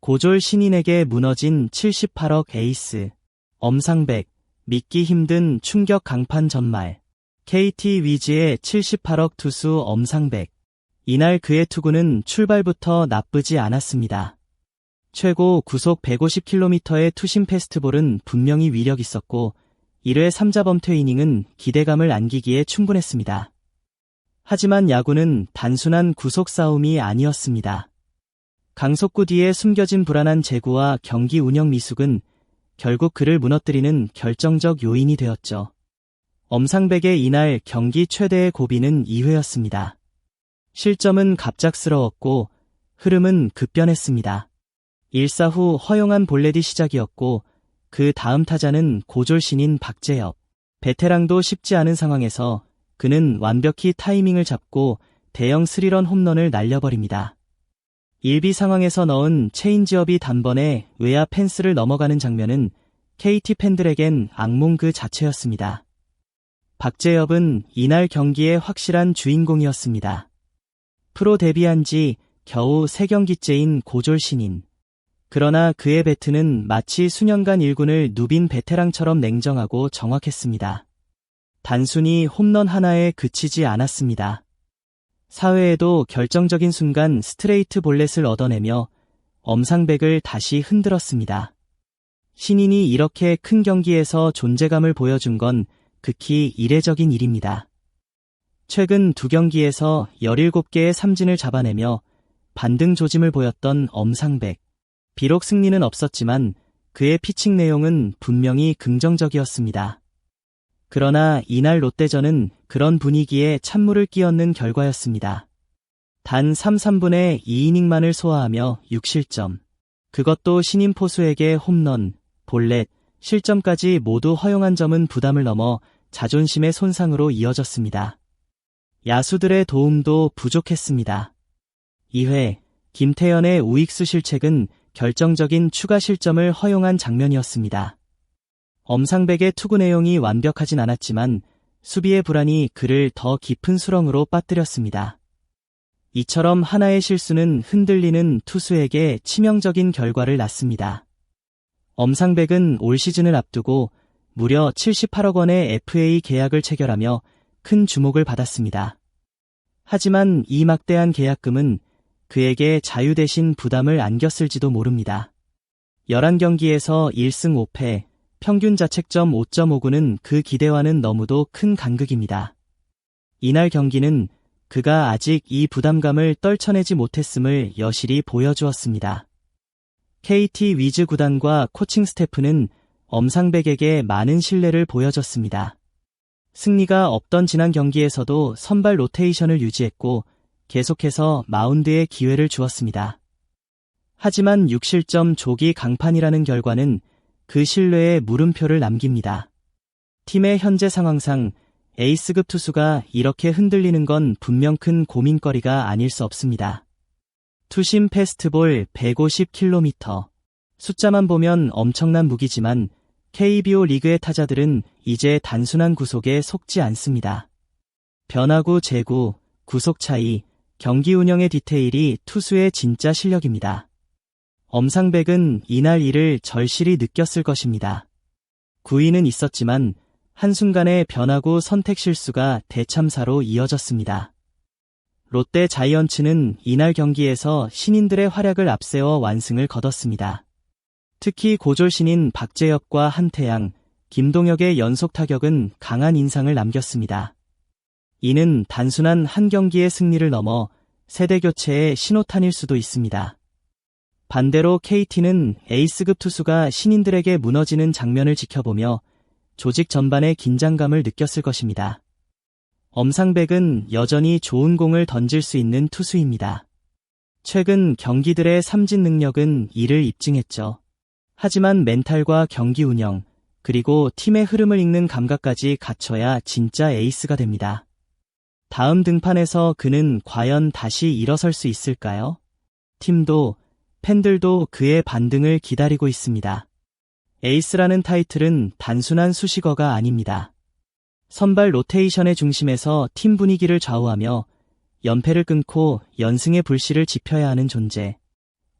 고졸 신인에게 무너진 78억 에이스. 엄상백, 믿기 힘든 충격 강판 전말. KT 위즈의 78억 투수 엄상백. 이날 그의 투구는 출발부터 나쁘지 않았습니다. 최고 구속 150km의 투심 패스트볼은 분명히 위력 있었고 1회 3자범퇴 이닝은 기대감을 안기기에 충분했습니다. 하지만 야구는 단순한 구속 싸움이 아니었습니다. 강속구 뒤에 숨겨진 불안한 제구와 경기 운영 미숙은 결국 그를 무너뜨리는 결정적 요인이 되었죠. 엄상백의 이날 경기 최대의 고비는 2회였습니다. 실점은 갑작스러웠고 흐름은 급변했습니다. 1사 후 허용한 볼넷이 시작이었고 그 다음 타자는 고졸 신인 박재엽. 베테랑도 쉽지 않은 상황에서 그는 완벽히 타이밍을 잡고 대형 스리런 홈런을 날려버립니다. 1비 상황에서 넣은 체인지업이 단번에 외야 펜스를 넘어가는 장면은 KT 팬들에겐 악몽 그 자체였습니다. 박재엽은 이날 경기의 확실한 주인공이었습니다. 프로 데뷔한 지 겨우 3경기째인 고졸 신인. 그러나 그의 배트는 마치 수년간 일군을 누빈 베테랑처럼 냉정하고 정확했습니다. 단순히 홈런 하나에 그치지 않았습니다. 4회에도 결정적인 순간 스트레이트 볼넷을 얻어내며 엄상백을 다시 흔들었습니다. 신인이 이렇게 큰 경기에서 존재감을 보여준 건 극히 이례적인 일입니다. 최근 2경기에서 17개의 삼진을 잡아내며 반등 조짐을 보였던 엄상백. 비록 승리는 없었지만 그의 피칭 내용은 분명히 긍정적이었습니다. 그러나 이날 롯데전은 그런 분위기에 찬물을 끼얹는 결과였습니다. 단 3/3분의 2이닝만을 소화하며 6실점. 그것도 신인 포수에게 홈런, 볼넷, 실점까지 모두 허용한 점은 부담을 넘어 자존심의 손상으로 이어졌습니다. 야수들의 도움도 부족했습니다. 2회, 김태현의 우익수 실책은 결정적인 추가 실점을 허용한 장면이었습니다. 엄상백의 투구 내용이 완벽하진 않았지만 수비의 불안이 그를 더 깊은 수렁으로 빠뜨렸습니다. 이처럼 하나의 실수는 흔들리는 투수에게 치명적인 결과를 낳습니다. 엄상백은 올 시즌을 앞두고 무려 78억 원의 FA 계약을 체결하며 큰 주목을 받았습니다. 하지만 이 막대한 계약금은 그에게 자유 대신 부담을 안겼을지도 모릅니다. 11경기에서 1승 5패, 평균 자책점 5.59는 그 기대와는 너무도 큰 간극입니다. 이날 경기는 그가 아직 이 부담감을 떨쳐내지 못했음을 여실히 보여주었습니다. KT 위즈 구단과 코칭 스태프는 엄상백에게 많은 신뢰를 보여줬습니다. 승리가 없던 지난 경기에서도 선발 로테이션을 유지했고 계속해서 마운드에 기회를 주었습니다. 하지만 6실점 조기 강판이라는 결과는 그 신뢰에 물음표를 남깁니다. 팀의 현재 상황상 에이스급 투수가 이렇게 흔들리는 건 분명 큰 고민거리가 아닐 수 없습니다. 투심 패스트볼 150km. 숫자만 보면 엄청난 무기지만 KBO 리그의 타자들은 이제 단순한 구속에 속지 않습니다. 변화구 제구, 구속 차이, 경기 운영의 디테일이 투수의 진짜 실력입니다. 엄상백은 이날 이를 절실히 느꼈을 것입니다. 구위는 있었지만 한순간의 변화구 선택 실수가 대참사로 이어졌습니다. 롯데 자이언츠는 이날 경기에서 신인들의 활약을 앞세워 완승을 거뒀습니다. 특히 고졸 신인 박재엽과 한태양, 김동혁의 연속 타격은 강한 인상을 남겼습니다. 이는 단순한 한 경기의 승리를 넘어 세대 교체의 신호탄일 수도 있습니다. 반대로 KT는 에이스급 투수가 신인들에게 무너지는 장면을 지켜보며 조직 전반의 긴장감을 느꼈을 것입니다. 엄상백은 여전히 좋은 공을 던질 수 있는 투수입니다. 최근 경기들의 삼진 능력은 이를 입증했죠. 하지만 멘탈과 경기 운영, 그리고 팀의 흐름을 읽는 감각까지 갖춰야 진짜 에이스가 됩니다. 다음 등판에서 그는 과연 다시 일어설 수 있을까요? 팀도 팬들도 그의 반등을 기다리고 있습니다. 에이스라는 타이틀은 단순한 수식어가 아닙니다. 선발 로테이션의 중심에서 팀 분위기를 좌우하며 연패를 끊고 연승의 불씨를 지펴야 하는 존재.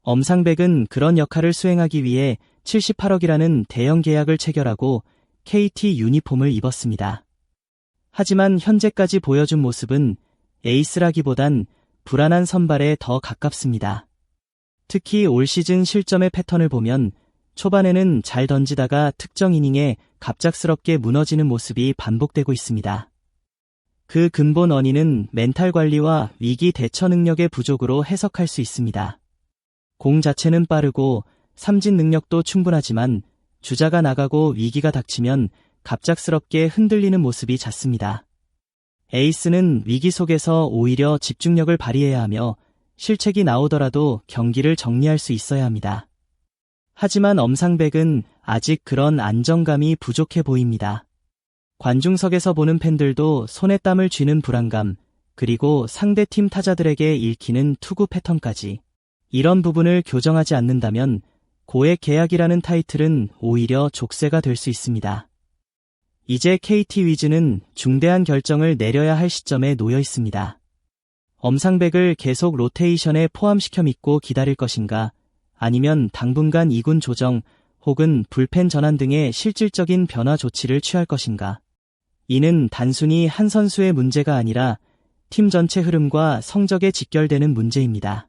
엄상백은 그런 역할을 수행하기 위해 78억이라는 대형 계약을 체결하고 KT 유니폼을 입었습니다. 하지만 현재까지 보여준 모습은 에이스라기보단 불안한 선발에 더 가깝습니다. 특히 올 시즌 실점의 패턴을 보면 초반에는 잘 던지다가 특정 이닝에 갑작스럽게 무너지는 모습이 반복되고 있습니다. 그 근본 원인은 멘탈 관리와 위기 대처 능력의 부족으로 해석할 수 있습니다. 공 자체는 빠르고 삼진 능력도 충분하지만 주자가 나가고 위기가 닥치면 갑작스럽게 흔들리는 모습이 잦습니다. 에이스는 위기 속에서 오히려 집중력을 발휘해야 하며 실책이 나오더라도 경기를 정리할 수 있어야 합니다. 하지만 엄상백은 아직 그런 안정감이 부족해 보입니다. 관중석에서 보는 팬들도 손에 땀을 쥐는 불안감, 그리고 상대팀 타자들에게 읽히는 투구 패턴까지 이런 부분을 교정하지 않는다면 고액 계약이라는 타이틀은 오히려 족쇄가 될 수 있습니다. 이제 KT 위즈는 중대한 결정을 내려야 할 시점에 놓여 있습니다. 엄상백을 계속 로테이션에 포함시켜 믿고 기다릴 것인가, 아니면 당분간 2군 조정 혹은 불펜 전환 등의 실질적인 변화 조치를 취할 것인가. 이는 단순히 한 선수의 문제가 아니라 팀 전체 흐름과 성적에 직결되는 문제입니다.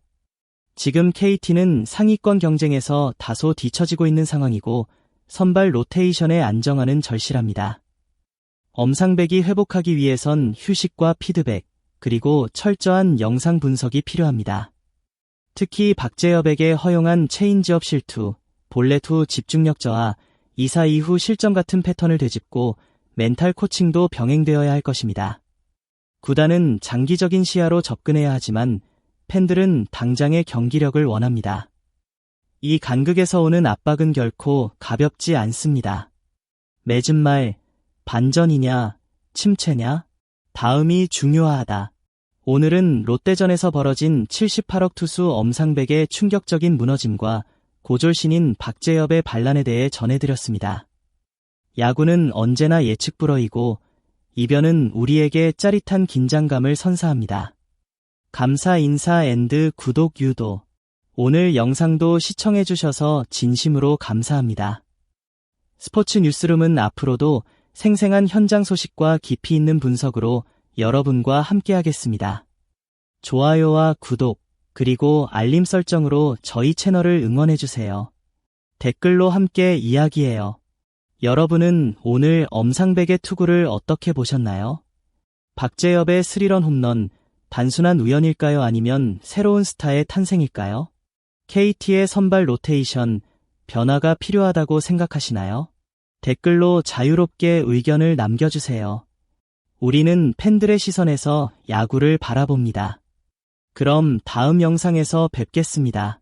지금 KT는 상위권 경쟁에서 다소 뒤처지고 있는 상황이고 선발 로테이션의 안정화는 절실합니다. 엄상백이 회복하기 위해선 휴식과 피드백, 그리고 철저한 영상 분석이 필요합니다. 특히 박재엽에게 허용한 체인지업 실투, 볼넷 후 집중력 저하, 2사 이후 실점 같은 패턴을 되짚고 멘탈 코칭도 병행되어야 할 것입니다. 구단은 장기적인 시야로 접근해야 하지만 팬들은 당장의 경기력을 원합니다. 이 간극에서 오는 압박은 결코 가볍지 않습니다. 맺은 말, 반전이냐, 침체냐? 다음이 중요하다. 오늘은 롯데전에서 벌어진 78억 투수 엄상백의 충격적인 무너짐과 고졸신인 박재엽의 반란에 대해 전해드렸습니다. 야구는 언제나 예측 불허이고 이변은 우리에게 짜릿한 긴장감을 선사합니다. 감사 인사 앤드 구독 유도. 오늘 영상도 시청해주셔서 진심으로 감사합니다. 스포츠 뉴스룸은 앞으로도 생생한 현장 소식과 깊이 있는 분석으로 여러분과 함께하겠습니다. 좋아요와 구독, 그리고 알림 설정으로 저희 채널을 응원해주세요. 댓글로 함께 이야기해요. 여러분은 오늘 엄상백의 투구를 어떻게 보셨나요? 박재엽의 스리런 홈런, 단순한 우연일까요? 아니면 새로운 스타의 탄생일까요? KT의 선발 로테이션, 변화가 필요하다고 생각하시나요? 댓글로 자유롭게 의견을 남겨주세요. 우리는 팬들의 시선에서 야구를 바라봅니다. 그럼 다음 영상에서 뵙겠습니다.